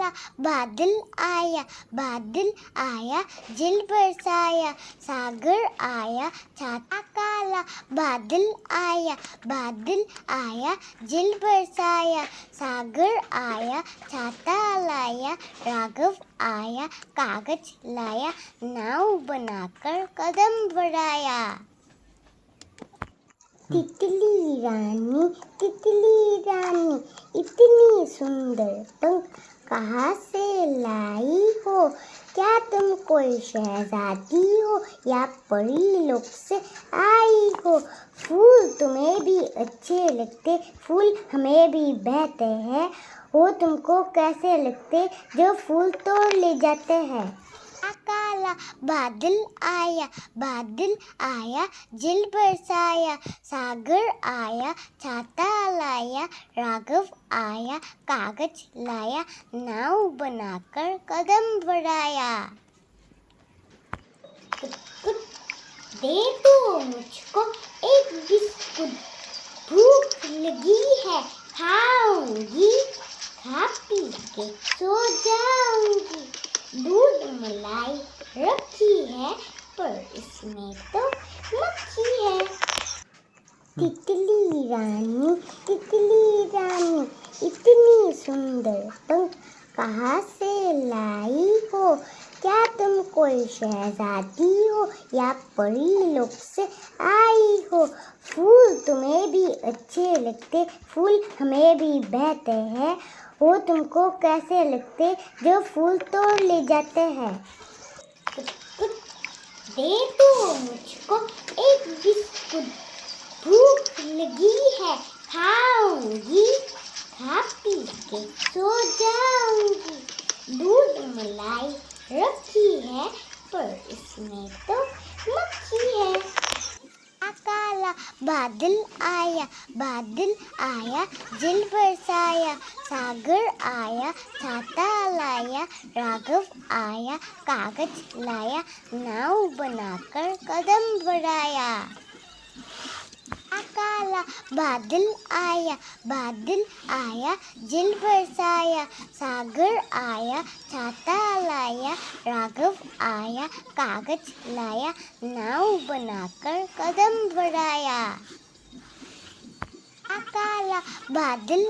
काला बादल आया जल बरसाया सागर आया छाता काला बादल आया जल बरसाया सागर आया छाता लाया राघव आया कागज लाया नाव बनाकर कदम बढ़ाया। तितली रानी इतनी सुंदर पंख कहाँ से लाई हो? क्या तुम कोई शहजादी हो या परी लोक से आई हो? फूल तुम्हें भी अच्छे लगते, फूल हमें भी बहते हैं, वो तुमको कैसे लगते जो फूल तोड़ ले जाते हैं? काला बादल आया जल बरसाया सागर आया छाता लाया राघव आया कागज लाया नाव बनाकर कदम बढ़ाया। दे दो मुझको एक बिस्कुट, भूख लगी है खाऊंगी, खा पी के सो जाऊंगी। दूध मलाई रखी है पर इसमें तो मक्खी है। तितली रानी इतनी सुंदर पंख कहाँ से लाई हो? क्या तुम कोई शहजादी हो या परी लोक से आई हो? फूल तुम्हें भी अच्छे लगते, फूल हमें भी बहते हैं, वो तुमको कैसे लगते जो फूल तोड़ ले जाते हैं? दे दो मुझको एक बिस्कुट, भूख लगी है खाऊंगी, खा पी के सो जाऊंगी। दूध मलाई रखी है पर इसमें तो मक्खी है। काला बादल आया जल बरसाया सागर आया छाता लाया राघव आया कागज लाया नाव बनाकर कदम बढ़ाया। काला बादल आया जल बरसाया सागर आया छाता लाया राघव आया कागज लाया नाव बनाकर कदम बढ़ाया। काला बादल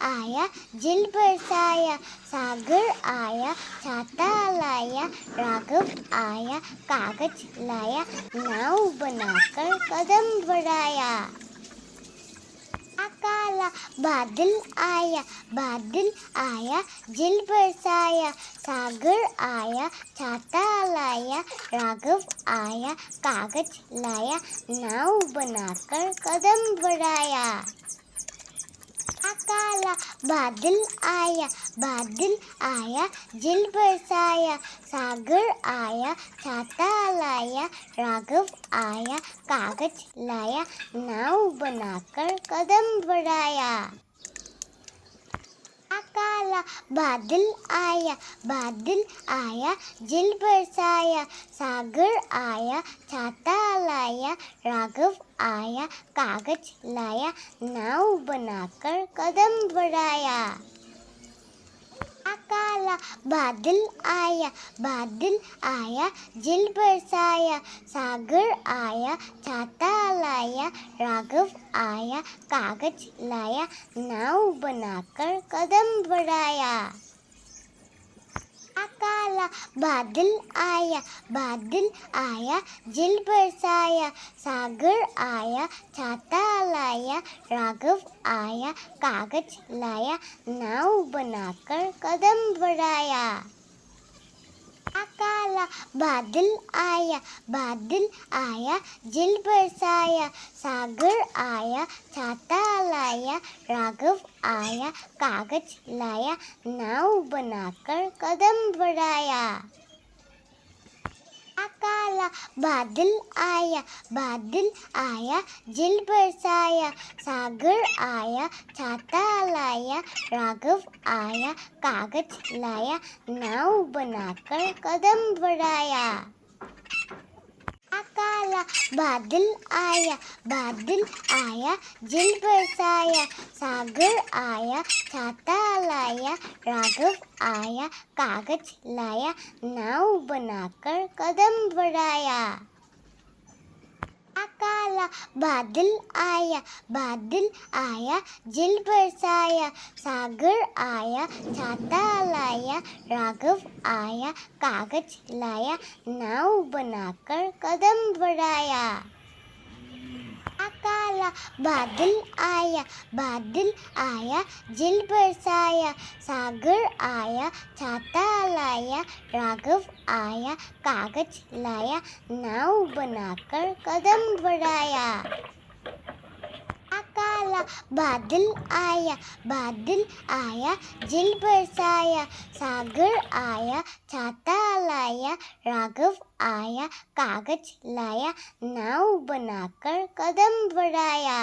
आया जल बरसाया सागर आया छाता लाया राघव आया कागज लाया नाव बनाकर कदम बढ़ाया। काला बादल आया जल बरसाया सागर आया छाता लाया राघव आया कागज लाया नाव बनाकर कदम बढ़ाया। काला बादल आया जल बरसाया सागर आया छाता लाया राघव आया कागज लाया नाव बनाकर कदम बढ़ाया। काला बादल आया जल बरसाया सागर आया छाता लाया राघव आया कागज लाया नाव बनाकर कदम बढ़ाया। काला बादल आया जल बरसाया सागर आया छाता लाया राघव आया कागज लाया नाव बनाकर कदम बढ़ाया। काला बादल आया जल बरसाया सागर आया छाता लाया राघव आया कागज लाया नाव बनाकर कदम बढ़ाया। काला बादल आया जल बरसाया सागर आया छाता लाया राघव आया कागज लाया नाव बनाकर कदम बढ़ाया। काला बादल आया जल बरसाया सागर आया छाता लाया राघव आया कागज लाया नाव बनाकर कदम बढ़ाया। काला काला बादल आया जल बरसाया सागर आया छाता लाया राघव आया कागज लाया नाव बनाकर कदम बढ़ाया। काला बादल आया जल बरसाया सागर आया छाता लाया राघव आया कागज लाया नाव बनाकर कदम बढ़ाया। काला बादल आया जल बरसाया सागर आया छाता लाया राघव आया कागज लाया नाव बनाकर कदम बढ़ाया। काला बादल आया जल बरसाया सागर आया छाता लाया राघव आया कागज लाया नाव बनाकर कदम बढ़ाया।